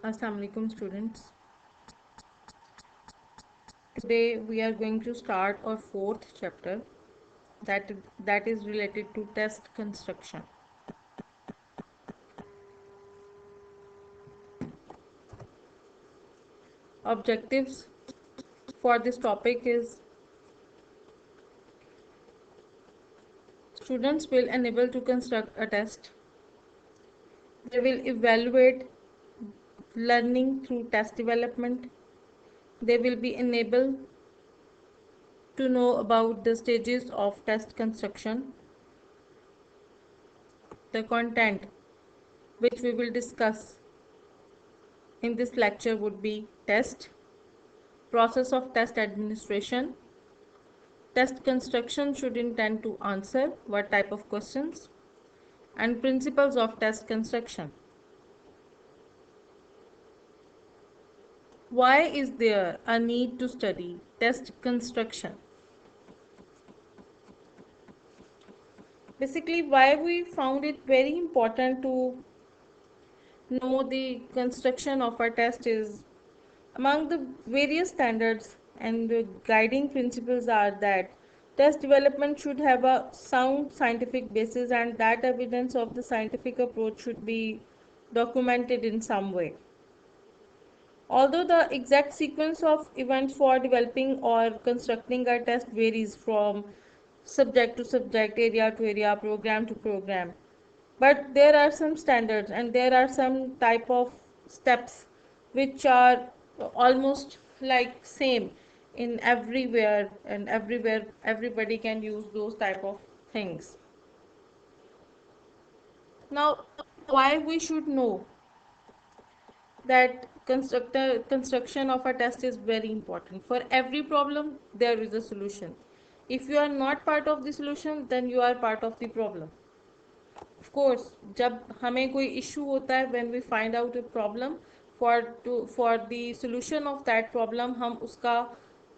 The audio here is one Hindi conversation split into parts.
Assalamu alaikum students. Today we are going to start our fourth chapter that is related to test construction. Objectives for this topic is students will enable to construct a test. They will evaluate learning through test development. They will be enabled to know about the stages of test construction. The content which we will discuss in this lecture would be test, process of test administration. Test construction should intend to answer what type of questions, and principles of test construction. Why is there a need to study test construction? Basically, why we found it very important to know the construction of a test is among the various standards and the guiding principles are that test development should have a sound scientific basis and that evidence of the scientific approach should be documented in some way. Although the exact sequence of events for developing or constructing a test varies from subject to subject, area to area, program to program, but there are some standards and there are some type of steps which are almost like same in everywhere, and everywhere everybody can use those type of things. Now, why we should know that construction of a test is very important. For every problem there is a solution. If you are not part of the solution, then you are part of the problem. Of course, जब हमें कोई issue होता है, when we find out a problem, for the solution of that problem हम उसका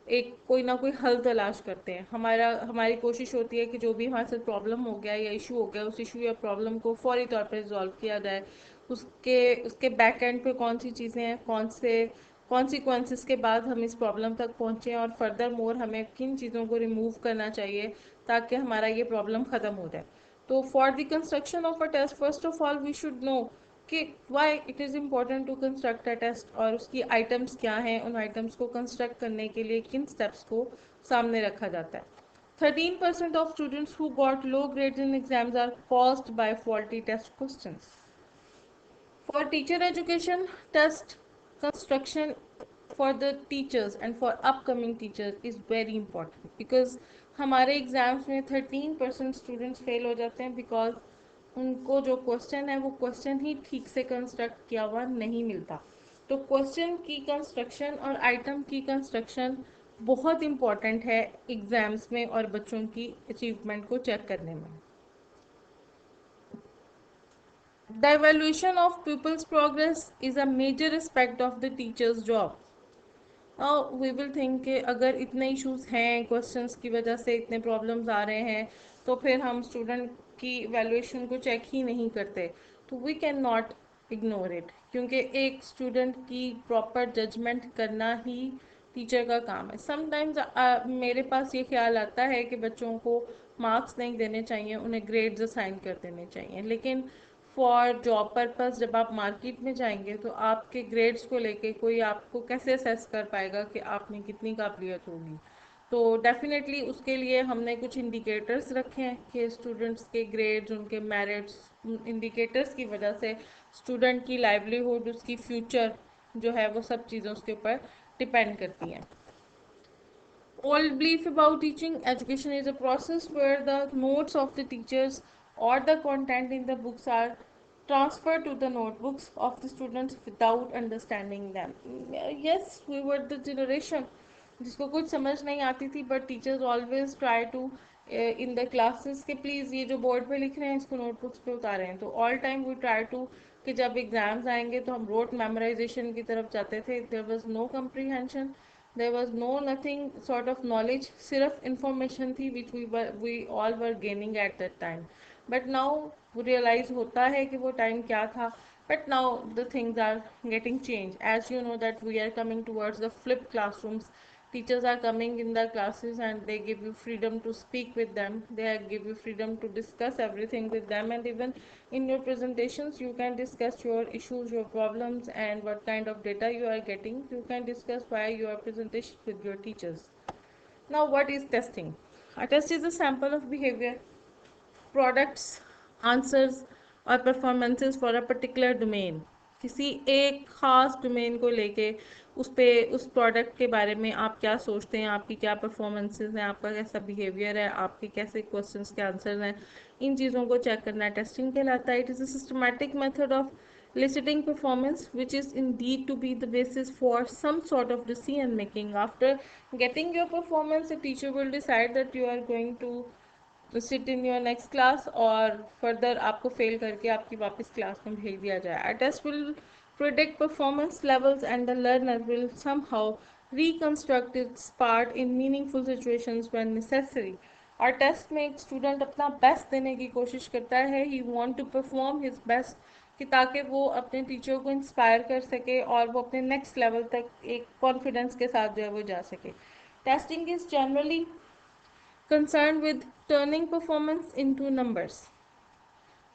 एक कोई ना कोई हल तलाश करते हैं. हमारी कोशिश होती है कि जो भी हमारे साथ प्रॉब्लम हो गया या इशू हो गया, उस इशू या प्रॉब्लम को फौरी तौर पर रिजॉल्व किया जाए. उसके बैक एंड पे कौन सी चीज़ें हैं, कौन से कॉन्सिक्वेंसेस के बाद हम इस प्रॉब्लम तक पहुँचें, और फर्दर मोर हमें किन चीज़ों को रिमूव करना चाहिए ताकि हमारा ये प्रॉब्लम ख़त्म हो जाए. तो for the construction of a test, first of all we should know कि why it is important to construct a test और उसकी आइटम्स क्या हैं, उन आइटम्स को कंस्ट्रक्ट करने के लिए किन स्टेप्स को सामने रखा जाता है. 13% of students who got low grades in exams are caused by faulty test questions. For teacher education, test construction for the teachers and for upcoming teachers is very important, because हमारे एग्जाम्स में 13% स्टूडेंट्स फेल हो जाते हैं बिकॉज उनको जो क्वेश्चन है वो क्वेश्चन ही ठीक से कंस्ट्रक्ट किया हुआ नहीं मिलता. तो क्वेश्चन की कंस्ट्रक्शन और आइटम की कंस्ट्रक्शन बहुत इम्पॉर्टेंट है एग्जाम्स में और बच्चों की अचीवमेंट को चेक करने में. The evaluation of pupils' progress is a major aspect of the teacher's job. Now we will think कि अगर इतने इश्यूज हैं, क्वेश्चंस की वजह से इतने प्रॉब्लम्स आ रहे हैं, तो फिर हम स्टूडेंट की वैल्यूएशन को चेक ही नहीं करते. तो we can not ignore it, क्योंकि एक स्टूडेंट की प्रॉपर जजमेंट करना ही टीचर का काम है. समटाइम्स मेरे पास ये ख्याल आता है कि बच्चों को मार्क्स नहीं देने चाहिए, उन्हें ग्रेड्स असाइन कर देने चाहिए, लेकिन फॉर जॉब पर्पस जब आप मार्केट में जाएंगे तो आपके ग्रेड्स को लेके कोई आपको कैसे असेस कर पाएगा कि आपने कितनी काबिलियत होगी. तो डेफिनेटली उसके लिए हमने कुछ इंडिकेटर्स रखे हैं कि स्टूडेंट्स के ग्रेड्स, उनके मेरिट्स, इंडिकेटर्स की वजह से स्टूडेंट की लाइवलीहुड, उसकी फ्यूचर जो है वो सब चीज़ें उसके ऊपर डिपेंड करती हैं. Old belief about teaching education is a process where the notes of the teachers or the content in the books are transferred to the notebooks of the students without understanding them. Yes, we were the generation जिसको कुछ समझ नहीं आती थी, but teachers always try to in the classes के प्लीज़ ये जो बोर्ड पे लिख रहे हैं इसको नोटबुक्स पे उतारें. तो all time we try to कि जब एग्जाम्स आएंगे तो हम रोट मेमोराइजेशन की तरफ जाते थे. There was no comprehension, there was no nothing sort of knowledge, सिर्फ information थी which we all were gaining at that time. But now realize होता है कि वो time क्या था. But now the things are getting changed. As you know that we are coming towards the flipped classrooms. Teachers are coming in the classes and they give you freedom to speak with them. They give you freedom to discuss everything with them, and even in your presentations you can discuss your issues, your problems, and what kind of data you are getting. You can discuss via your presentation with your teachers. Now, what is testing? A test is a sample of behavior, products, answers और performances for a particular domain. किसी एक ख़ास डोमेन को लेके उस पे उस प्रोडक्ट के बारे में आप क्या सोचते हैं, आपकी क्या परफॉर्मेंसेस हैं, आपका कैसा बिहेवियर है, आपके कैसे क्वेश्चंस के आंसर्स हैं, इन चीज़ों को चेक करना टेस्टिंग कहलाता है। It is a systematic method of eliciting performance which is indeed to be the basis for some sort of decision making. After getting your performance, the teacher will decide that you are going to sit in your next class और फर्दर आपको फेल करके आपकी वापस क्लास में भेज दिया जाए। A test will predict performance levels and the learner will somehow reconstruct its part in meaningful situations when necessary. और टेस्ट में एक स्टूडेंट अपना बेस्ट देने की कोशिश करता है, he want to perform his best, कि ताकि वो अपने टीचर को इंस्पायर कर सके और वो अपने नेक्स्ट लेवल तक एक कॉन्फिडेंस के साथ जो है वो जा सके। Testing is generally concerned with turning performance into numbers.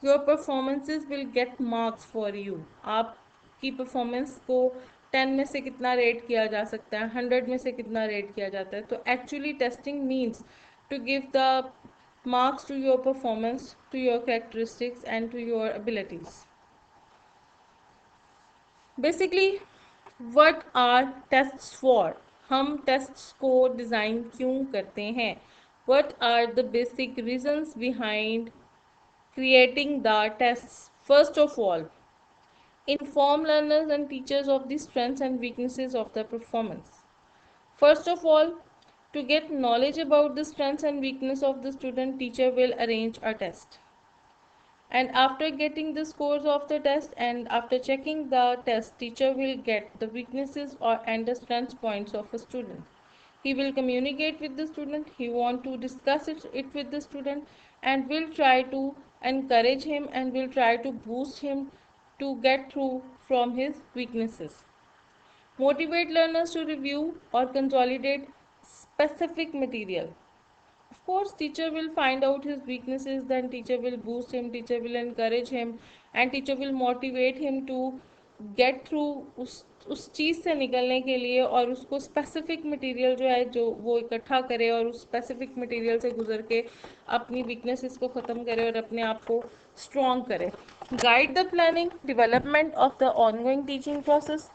Your performances will get marks for you. आपकी परफॉर्मेंस को 10 में से कितना रेट किया जा सकता है, 100 में से कितना रेट किया जाता है। तो actually testing means to give the marks to your performance, to your characteristics, and to your abilities. Basically, what are tests for? हम tests को डिज़ाइन क्यों करते हैं? What are the basic reasons behind creating the tests? First of all, inform learners and teachers of the strengths and weaknesses of the performance. First of all, to get knowledge about the strengths and weakness of the student, teacher will arrange a test. And after getting the scores of the test and after checking the test, teacher will get the weaknesses or and the strength points of a student. He will communicate with the student, he want to discuss it with the student, and will try to encourage him and will try to boost him to get through from his weaknesses. Motivate learners to review or consolidate specific material. Of course, teacher will find out his weaknesses, then teacher will boost him, teacher will encourage him, and teacher will motivate him to get through उस चीज़ से निकलने के लिए, और उसको स्पेसिफिक मटेरियल जो है जो वो इकट्ठा करे और उस स्पेसिफिक मटेरियल से गुजर के अपनी वीकनेसेस को ख़त्म करे और अपने आप को स्ट्रॉन्ग करे। Guide the planning development of the ongoing teaching process.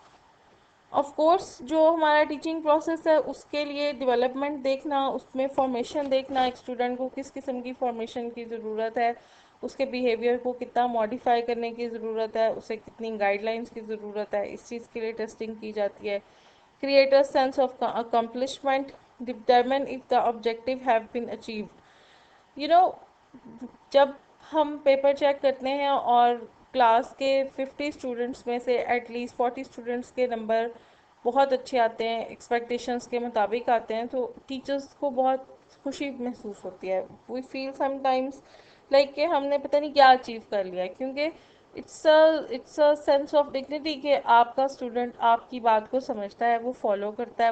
Of course जो हमारा टीचिंग प्रोसेस है उसके लिए डेवलपमेंट देखना, उसमें फॉर्मेशन देखना, एक स्टूडेंट को किस किस्म की फॉर्मेशन की ज़रूरत है, उसके बिहेवियर को कितना मॉडिफाई करने की ज़रूरत है, उसे कितनी गाइडलाइंस की ज़रूरत है, इस चीज़ के लिए टेस्टिंग की जाती है। Create a sense of accomplishment, determine if the objective have been achieved. You know, जब हम पेपर चेक करते हैं और क्लास के 50 स्टूडेंट्स में से एटलीस्ट 40 स्टूडेंट्स के नंबर बहुत अच्छे आते हैं, एक्सपेक्टेशंस के मुताबिक आते हैं, तो टीचर्स को बहुत खुशी महसूस होती है। वी फील समटाइम्स लाइक कि हमने पता नहीं क्या अचीव कर लिया है, क्योंकि it's a sense of dignity कि आपका स्टूडेंट आपकी बात को समझता है, वो फॉलो करता है,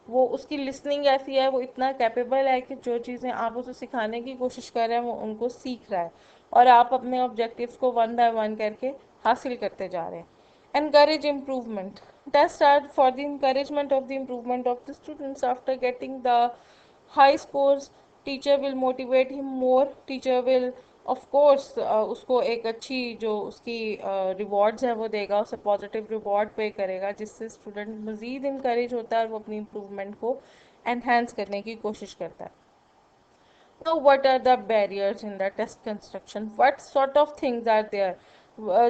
वो उसकी लिसनिंग ऐसी है, वो इतना कैपेबल है कि जो चीज़ें आप उसे सिखाने की कोशिश कर रहे हैं वो उनको सीख रहा है, और आप अपने ऑब्जेक्टिव्स को वन बाय वन करके हासिल करते जा रहे हैं। Encourage improvement. Test are for the encouragement of the improvement of the students. After getting the high scores, teacher will motivate him more, teacher will of course उसको एक अच्छी जो उसकी रिवॉर्ड्स हैं वो देगा, उसे पॉजिटिव रिवॉर्ड पे करेगा, जिससे स्टूडेंट मज़ीद इंकरेज होता है और वो अपनी इम्प्रूवमेंट को एनहेंस करने की कोशिश करता है। Now, what are the barriers in the test construction? What sort of things are there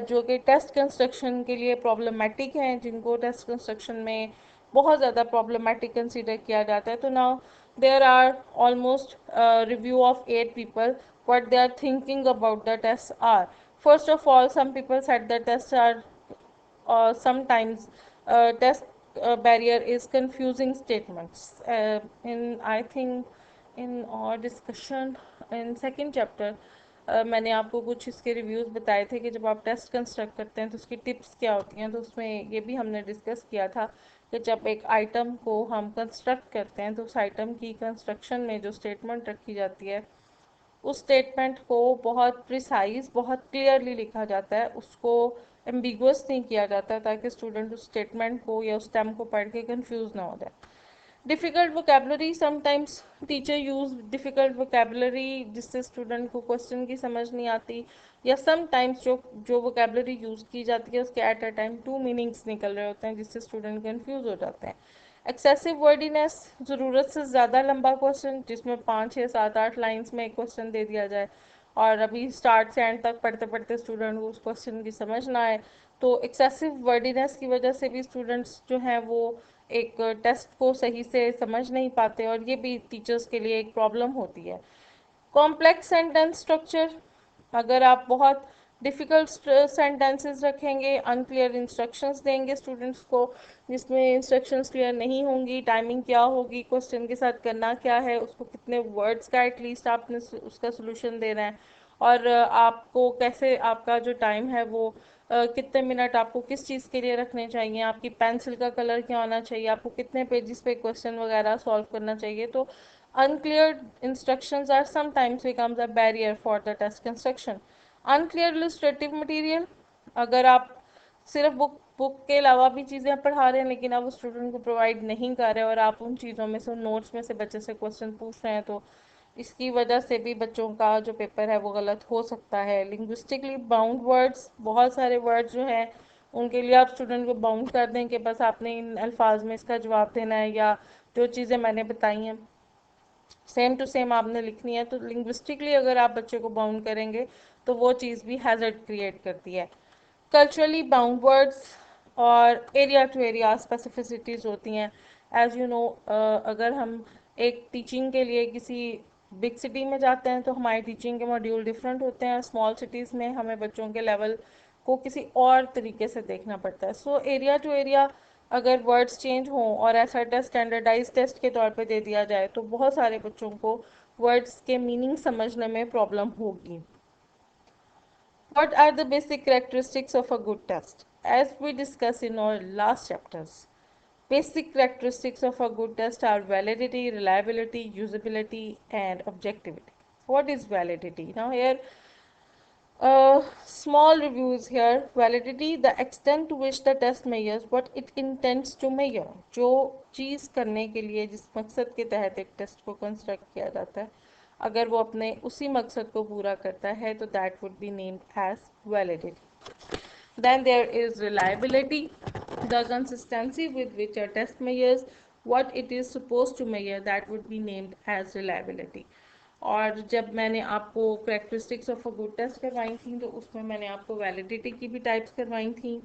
जो कि टेस्ट कंस्ट्रक्शन के लिए प्रॉब्लमेटिक हैं, जिनको टेस्ट कंस्ट्रक्शन में बहुत ज़्यादा प्रॉब्लमेटिक कंसीडर किया जाता है? तो now there are almost review of 8 people what they are thinking about the tests are. First of all, some people said that tests are sometimes test barrier is confusing statements. In I think in our discussion in second chapter, मैंने आपको कुछ इसके रिव्यूज़ बताए थे कि जब आप टेस्ट कंस्ट्रक्ट करते हैं तो उसकी टिप्स क्या होती हैं, तो उसमें ये भी हमने डिस्कस किया था कि जब एक आइटम को हम कंस्ट्रक्ट करते हैं तो उस आइटम की कंस्ट्रक्शन में जो स्टेटमेंट रखी जाती है उस स्टेटमेंट को बहुत प्रिसाइज, बहुत क्लियरली लिखा जाता है, उसको एम्बिगुअस नहीं किया जाता ताकि स्टूडेंट उस स्टेटमेंट को या उस टर्म को पढ़ के कंफ्यूज ना हो जाए। Difficult vocabulary, sometimes teacher use difficult vocabulary जिससे स्टूडेंट को क्वेश्चन की समझ नहीं आती, या समटाइम्स जो जो वोकेबलरी यूज़ की जाती है उसके at a time two meanings निकल रहे होते हैं जिससे स्टूडेंट कंफ्यूज हो जाते हैं। एक्सेसिव वर्डीनेस, ज़रूरत से ज़्यादा लंबा क्वेश्चन जिसमें 5 6 7 8 लाइन्स में एक क्वेश्चन दे दिया जाए और अभी स्टार्ट से एंड तक पढ़ते पढ़ते स्टूडेंट को उस क्वेश्चन की समझ ना आए, तो एक्सेसिव वर्डीनेस की वजह से भी स्टूडेंट्स जो हैं वो एक टेस्ट को सही से समझ नहीं पाते और ये भी टीचर्स के लिए एक प्रॉब्लम होती है। कॉम्प्लेक्स सेंटेंस स्ट्रक्चर, अगर आप बहुत डिफ़िकल्ट सेंटेंसेस रखेंगे, अनक्लियर इंस्ट्रक्शंस देंगे स्टूडेंट्स को जिसमें इंस्ट्रक्शंस क्लियर नहीं होंगी, टाइमिंग क्या होगी, क्वेश्चन के साथ करना क्या है, उसको कितने वर्ड्स का एटलीस्ट आपने उसका सोल्यूशन देना है, और आपको कैसे आपका जो टाइम है वो कितने मिनट आपको किस चीज़ के लिए रखने चाहिए, आपकी पेंसिल का कलर क्या होना चाहिए, आपको कितने पेजेस पे क्वेश्चन वगैरह सॉल्व करना चाहिए, तो unclear instructions are sometimes becomes a barrier for the test construction. Unclear illustrative material, अगर आप सिर्फ बुक के अलावा भी चीज़ें पढ़ा रहे हैं लेकिन आप उस स्टूडेंट को प्रोवाइड नहीं कर रहे और आप उन चीज़ों में से, उन नोट्स में से बच्चे से क्वेश्चन पूछ रहे हैं, तो इसकी वजह से भी बच्चों का जो पेपर है वो गलत हो सकता है। लिंग्विस्टिकली बाउंड वर्ड्स, बहुत सारे वर्ड्स जो हैं उनके लिए आप स्टूडेंट को बाउंड कर दें कि बस आपने इन अल्फाज में इसका जवाब देना है, या जो चीज़ें मैंने बताई हैं सेम टू सेम आपने लिखनी है, तो लिंग्विस्टिकली अगर आप बच्चे को बाउंड करेंगे तो वो चीज़ भी हैज़र्ड क्रिएट करती है। कल्चरली बाउंड वर्ड्स और एरिया टू एरिया स्पेसिफिसिटीज़ होती हैं। एज यू नो, अगर हम एक टीचिंग के लिए किसी बिग सिटी में जाते हैं तो हमारे टीचिंग के मॉड्यूल डिफरेंट होते हैं, स्मॉल सिटीज़ में हमें बच्चों के लेवल को किसी और तरीके से देखना पड़ता है। सो एरिया टू एरिया अगर वर्ड्स चेंज हों और ऐसा टेस्ट स्टैंडर्डाइज टेस्ट के तौर पे दे दिया जाए तो बहुत सारे बच्चों को वर्ड्स के मीनिंग समझने में प्रॉब्लम होगी। What are the basic characteristics of a good test? As we discussed in our last chapters, basic characteristics of a good test are validity, reliability, usability, and objectivity. What is validity? Now here, small reviews here. Validity, the extent to which the test measures what it intends to measure. जो चीज़ करने के लिए जिस मकसद के तहत एक टेस्ट को कंस्ट्रक्ट किया जाता है, अगर वो अपने उसी मकसद को पूरा करता है तो that would be named as validity. Then there is reliability, the consistency with which a test measures what it is supposed to measure, that would be named as reliability. और जब मैंने आपको characteristics of a good test करवाई थी तो उसमें मैंने आपको validity की भी types करवाई थी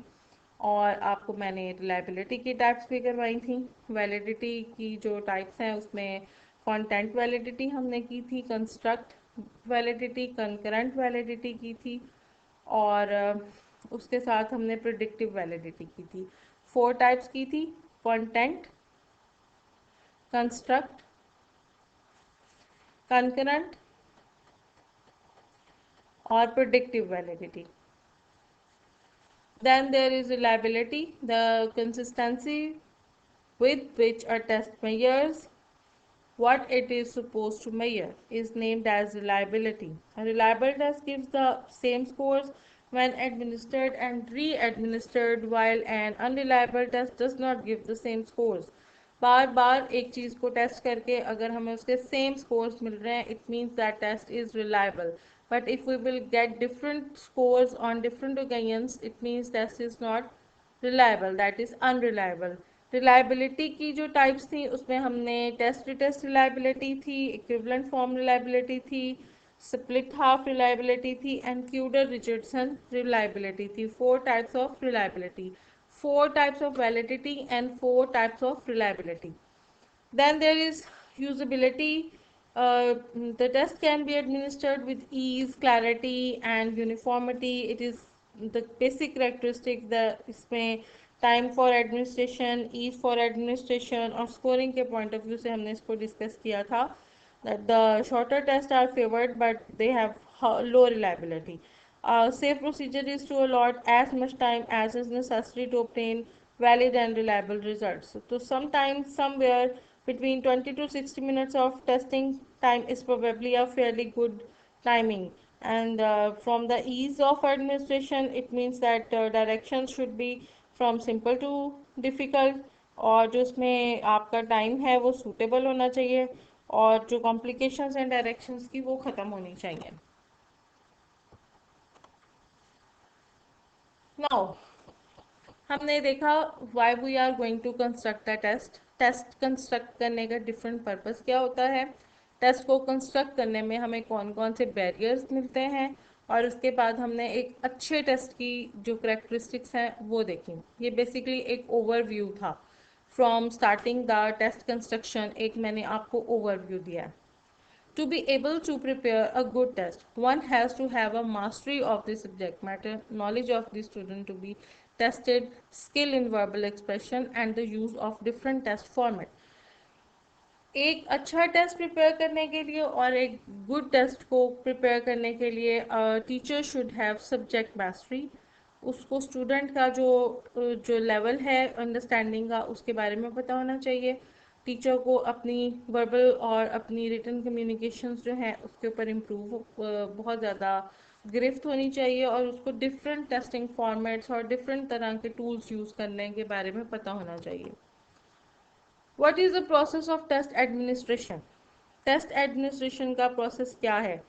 और आपको मैंने reliability की types भी करवाई थी। validity की जो types हैं उसमें content validity हमने की थी, construct validity, concurrent validity की थी और उसके साथ हमने प्रिडिक्टिव वैलिडिटी की थी। 4 टाइप्स की थी, कंटेंट, कंस्ट्रक्ट, कंकरेंट और predictive validity. Then there is reliability, the consistency with which a test measures what it is supposed to measure is named as reliability. A reliable test gives the same scores when administered and re-administered, while an unreliable test does not give the same scores. बार बार एक चीज़ को टेस्ट करके अगर हमें उसके सेम स्कोर्स मिल रहे हैं, it means that test is reliable. But if we will get different scores on different occasions, it means test is not reliable, that is unreliable. Reliability की जो टाइप्स थी उसमें हमने टेस्ट रिटेस्ट रिलायबिलिटी थी, इक्विवेलेंट फॉर्म रिलायबिलिटी थी, स्प्लिट हाफ रिलायबिलिटी थी एंड क्यूडर रिचर्डसन रिलायबिलिटी थी. 4 types of reliability, 4 types of validity and 4 types of reliability. Then there is usability. The test can be administered with ease, clarity and uniformity. It is the basic characteristic that इसमें time for administration, ease for administration और स्कोरिंग के पॉइंट ऑफ व्यू से हमने इसको डिस्कस किया था. that the shorter tests are favored, but they have low reliability. A safe procedure is to allot as much time as is necessary to obtain valid and reliable results. So sometimes somewhere between 20 to 60 minutes of testing time is probably a fairly good timing. And from the ease of administration, it means that directions should be from simple to difficult, और जो उसमें आपका टाइम है वो सूटेबल होना चाहिए, और जो कॉम्प्लिकेशंस एंड डायरेक्शंस की वो ख़त्म होनी चाहिए. नाउ हमने देखा why we are going to construct a test. Test construct करने का डिफरेंट पर्पस क्या होता है, टेस्ट को कंस्ट्रक्ट करने में हमें कौन कौन से बैरियर्स मिलते हैं, और उसके बाद हमने एक अच्छे टेस्ट की जो करेक्टरिस्टिक्स हैं वो देखी. ये बेसिकली एक ओवरव्यू था. From starting the test construction एक मैंने आपको ओवरव्यू दिया है. To be able to prepare a good test, one has to have a mastery of the subject matter, knowledge of the student to be tested, skill in verbal expression, and the use of different test format. एक अच्छा टेस्ट प्रिपेयर करने के लिए और एक गुड टेस्ट को प्रिपेयर करने के लिए teacher should have subject mastery. उसको स्टूडेंट का जो लेवल है अंडरस्टैंडिंग का उसके बारे में पता होना चाहिए. टीचर को अपनी वर्बल और अपनी रिटन कम्युनिकेशंस जो हैं उसके ऊपर इम्प्रूव बहुत ज़्यादा गिरफ्त होनी चाहिए, और उसको डिफरेंट टेस्टिंग फॉर्मेट्स और डिफरेंट तरह के टूल्स यूज़ करने के बारे में पता होना चाहिए. What is the process of test administration. Test administration का प्रोसेस क्या है.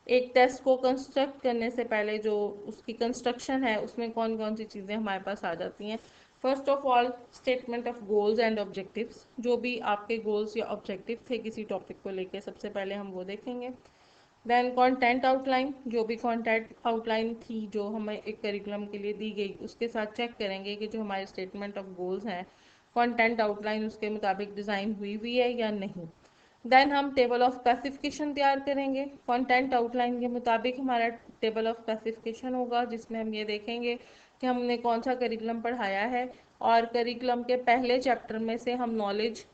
एक टेस्ट को कंस्ट्रक्ट करने से पहले जो उसकी कंस्ट्रक्शन है उसमें कौन कौन सी चीज़ें हमारे पास आ जाती हैं. First of all statement of goals and objectives. जो भी आपके गोल्स या ऑब्जेक्टिव थे किसी टॉपिक को लेके सबसे पहले हम वो देखेंगे. Then content outline. जो भी कंटेंट आउटलाइन थी जो हमें एक करिकुलम के लिए दी गई उसके साथ चेक करेंगे कि जो हमारे स्टेटमेंट ऑफ गोल्स हैं कंटेंट आउटलाइन उसके मुताबिक डिज़ाइन हुई है या नहीं. देन हम टेबल ऑफ स्पेसिफिकेशन तैयार करेंगे. कंटेंट आउटलाइन के मुताबिक हमारा टेबल ऑफ स्पेसिफिकेशन होगा जिसमें हम ये देखेंगे कि हमने कौन सा करिकुलम पढ़ाया है, और करिकुलम के पहले चैप्टर में से हम नॉलेज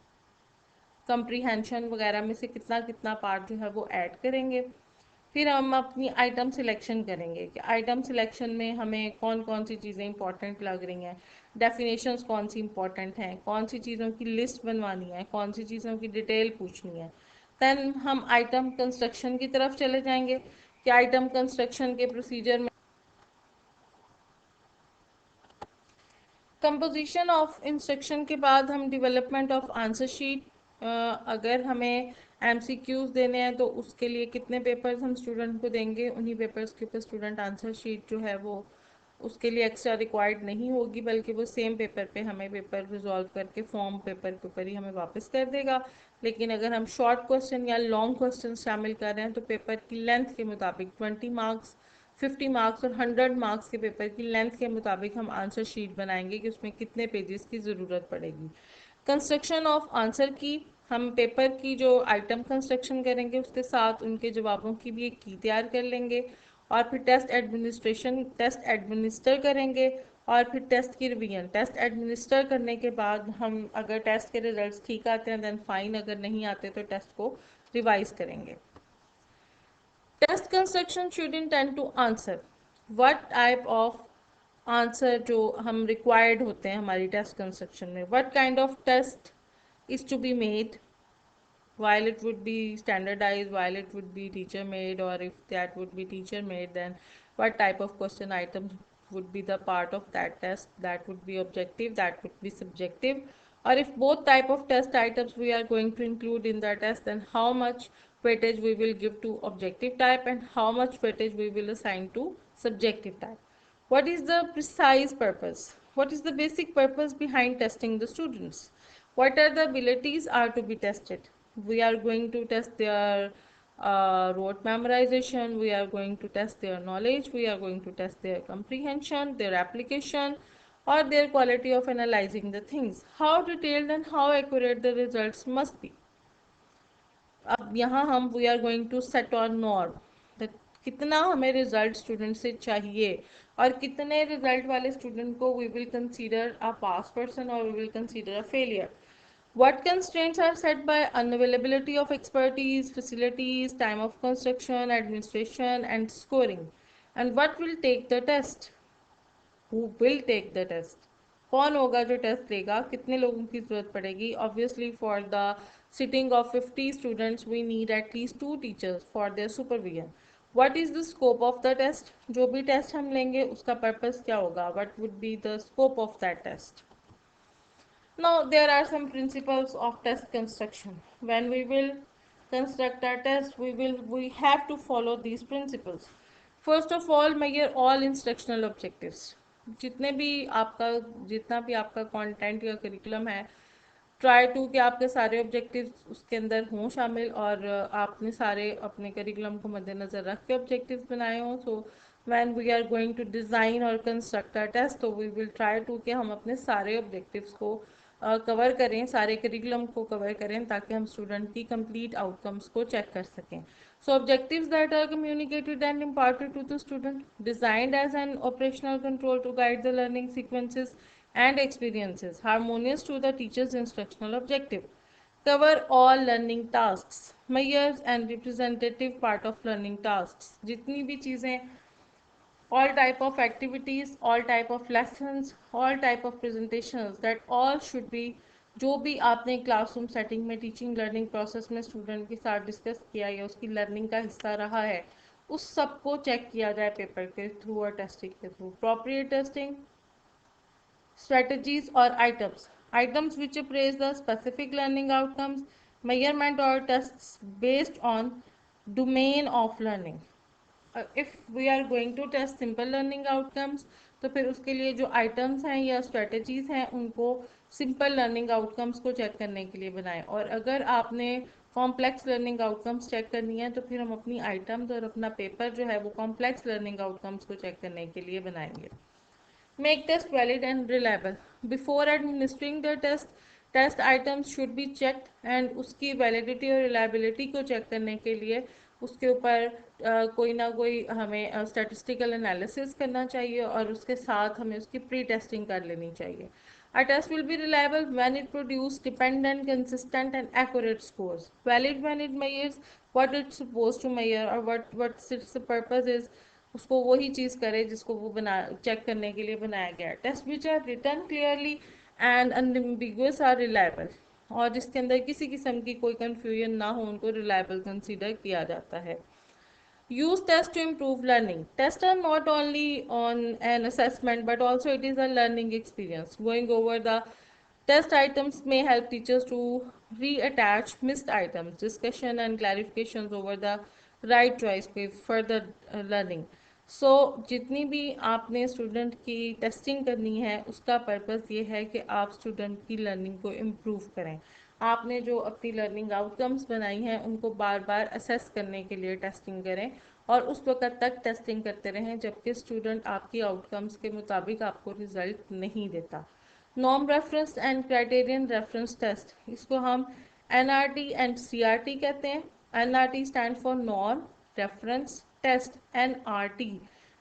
कंप्रीहेंशन वगैरह में से कितना कितना पार्ट जो है वो ऐड करेंगे. फिर हम अपनी आइटम सिलेक्शन करेंगे कि आइटम सिलेक्शन में हमें कौन कौन सी चीज़ें इंपॉर्टेंट लग रही हैं, डेफिनेशंस कौन सी इंपॉर्टेंट हैं, कौन सी चीज़ों की लिस्ट बनवानी है, कौन सी चीज़ों की डिटेल पूछनी है. देन हम आइटम कंस्ट्रक्शन की तरफ चले जाएंगे कि आइटम कंस्ट्रक्शन के प्रोसीजर में कंपोजिशन ऑफ इंस्ट्रक्शन के बाद हम डेवलपमेंट ऑफ आंसर शीट. अगर हमें एमसीक्यूज देने हैं तो उसके लिए कितने पेपर्स हम स्टूडेंट को देंगे, उन्हीं पेपर्स के ऊपर स्टूडेंट आंसर शीट जो है वो उसके लिए एक्स्ट्रा रिक्वायर्ड नहीं होगी, बल्कि वो सेम पेपर पे हमें पेपर रिजॉल्व करके फॉर्म पेपर के ऊपर ही हमें वापस कर देगा. लेकिन अगर हम शॉर्ट क्वेश्चन या लॉन्ग क्वेश्चन शामिल कर रहे हैं तो पेपर की लेंथ के मुताबिक 20 मार्क्स, 50 मार्क्स और 100 मार्क्स के पेपर की लेंथ के मुताबिक हम आंसर शीट बनाएंगे कि उसमें कितने पेजेस की ज़रूरत पड़ेगी. कंस्ट्रक्शन ऑफ आंसर की, हम पेपर की जो आइटम कंस्ट्रक्शन करेंगे उसके साथ उनके जवाबों की भी एक की तैयार कर लेंगे, और फिर टेस्ट एडमिनिस्टर करेंगे, और फिर टेस्ट की रिवीजन. टेस्ट एडमिनिस्टर करने के बाद हम अगर टेस्ट के रिजल्ट्स ठीक आते हैं देन फाइन, अगर नहीं आते तो टेस्ट को रिवाइज करेंगे. Test construction should intend to answer. What type of answer जो हम रिक्वायर्ड होते हैं हमारी टेस्ट कंस्ट्रक्शन में. What kind of test is to be made, while it would be standardized, while it would be teacher made, or if that would be teacher made, then what type of question items would be the part of that test, that would be objective, that would be subjective, or if both type of test items we are going to include in the test, then how much weightage we will give to objective type and how much weightage we will assign to subjective type. What is the precise purpose, what is the basic purpose behind testing the students, what are the abilities are to be tested. We are going to test their rote memorization, we are going to test their knowledge, we are going to test their comprehension, their application, or their quality of analyzing the things. How detailed and how accurate the results must be. अब यहाँ हम we are going to set on norm, कितना हमें रिजल्ट स्टूडेंट से चाहिए और कितने रिजल्ट वाले स्टूडेंट को we will consider a pass person और we will consider a failure. What constraints are set by unavailability of expertise, facilities, time of construction, administration, and scoring? And what will take the test? Who will take the test? कौन होगा जो टेस्ट लेगा, कितने लोगों की जरूरत पड़ेगी? Obviously for the sitting of 50 students we need at least 2 teachers for their supervision. What is the scope of the test? जो भी टेस्ट हम लेंगे उसका पर्पस क्या होगा? What would be the scope of that test? Now there are some principles of test construction. When we will construct our test, we have to follow these principles. First of all, measure all instructional objectives. जितने भी आपका जितना भी आपका कंटेंट या करिकुलम है, ट्राई टू कि आपके सारे ऑब्जेक्टिव्स उसके अंदर हों शामिल, और आपने सारे अपने करिकुलम को मद्देनज़र रख के ऑब्जेक्टिव्स बनाए हों. So when we are going to design और कंस्ट्रक्ट आवर टेस्ट, तो वी विल ट्राई टू कि हम अपने सारे ऑब्जेक्टिव्स को कवर करें, सारे करिकुलम को कवर करें, ताकि हम स्टूडेंट की कंप्लीट आउटकम्स को चेक कर सकें. So objectives that are communicated and imparted to the student, designed as an operational control to guide the learning sequences and experiences, harmonious to the teacher's instructional objective. Cover all learning tasks, measures and representative part of learning tasks. जितनी भी चीज़ें, all type of activities, all type of lessons, all type of presentations, that all should be, जो भी आपने क्लासरूम सेटिंग में टीचिंग लर्निंग प्रोसेस में स्टूडेंट के साथ डिस्कस किया या उसकी लर्निंग का हिस्सा रहा है, उस सब को चेक किया जाए पेपर के थ्रू और टेस्टिंग के through. Appropriate testing strategies or items which appraise the specific learning outcomes, measurement or tests based on domain of learning. If we are going to test simple learning outcomes, तो फिर उसके लिए जो आइटम्स हैं या स्ट्रेटजीज़ हैं उनको सिंपल लर्निंग आउटकम्स को चेक करने के लिए बनाएं. और अगर आपने कॉम्प्लेक्स लर्निंग आउटकम्स चेक करनी है, तो फिर हम अपनी आइटम्स और अपना पेपर जो है वो कॉम्प्लेक्स लर्निंग आउटकम्स को चेक करने के लिए बनाएंगे. Make test valid and reliable. Before administering the test, test items should be checked, and उसकी वैलिडिटी और रिलायबिलिटी को चेक करने के लिए उसके ऊपर कोई ना कोई हमें स्टैटिस्टिकल एनालिसिस करना चाहिए, और उसके साथ हमें उसकी प्री टेस्टिंग कर लेनी चाहिए. A test will be reliable when it produces dependent, consistent, and accurate scores. Valid when it measures what it's supposed to measure, or what its purpose is. उसको वही चीज़ करे जिसको वो बना चेक करने के लिए बनाया गया है. Test which are written clearly and unambiguous are reliable, और जिसके अंदर किसी किस्म की कोई कन्फ्यूजन ना हो, उनको रिलायबल कंसीडर किया जाता है. Use tests to improve learning. Tests are not only on an assessment, but also it is a learning experience. Going over the test items may help teachers to reattach missed items, discussion and clarifications over the right choice with further learning. सो जितनी भी आपने स्टूडेंट की टेस्टिंग करनी है, उसका पर्पस ये है कि आप स्टूडेंट की लर्निंग को इम्प्रूव करें. आपने जो अपनी लर्निंग आउटकम्स बनाई हैं उनको बार बार असेस करने के लिए टेस्टिंग करें, और उस वक्त तक टेस्टिंग करते रहें जबकि स्टूडेंट आपकी आउटकम्स के मुताबिक आपको रिजल्ट नहीं देता. Norm reference and criterion reference test, इसको हम NRT एंड CRT कहते हैं. NRT stand for norm reference test, NRT,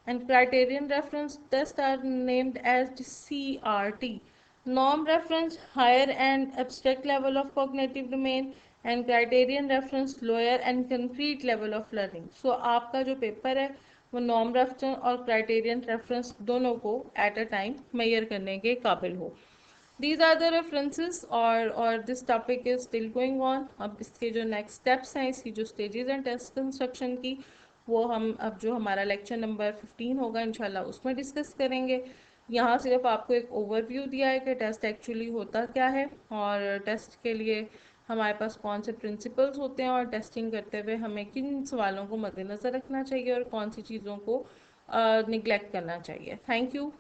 and criterion reference tests are named as CRT. Norm reference higher and abstract level of cognitive domain, and criterion reference lower and concrete level of learning. So आपका जो पेपर है वो नॉर्म रेफरेंस और क्राइटेरियन रेफरेंस दोनों को एट अ टाइम मेजर करने के काबिल हो. These are the references, और this topic is still going on. अब इसके जो next steps हैं, इसकी जो stages हैं टेस्ट कंस्ट्रक्शन की, वो हम अब जो हमारा लेक्चर नंबर 15 होगा इंशाल्लाह उसमें डिस्कस करेंगे. यहाँ सिर्फ आपको एक ओवरव्यू दिया है कि टेस्ट एक्चुअली होता क्या है, और टेस्ट के लिए हमारे पास कौन से प्रिंसिपल्स होते हैं, और टेस्टिंग करते हुए हमें किन सवालों को मद्देनज़र रखना चाहिए और कौन सी चीज़ों को निगलेक्ट करना चाहिए. Thank you.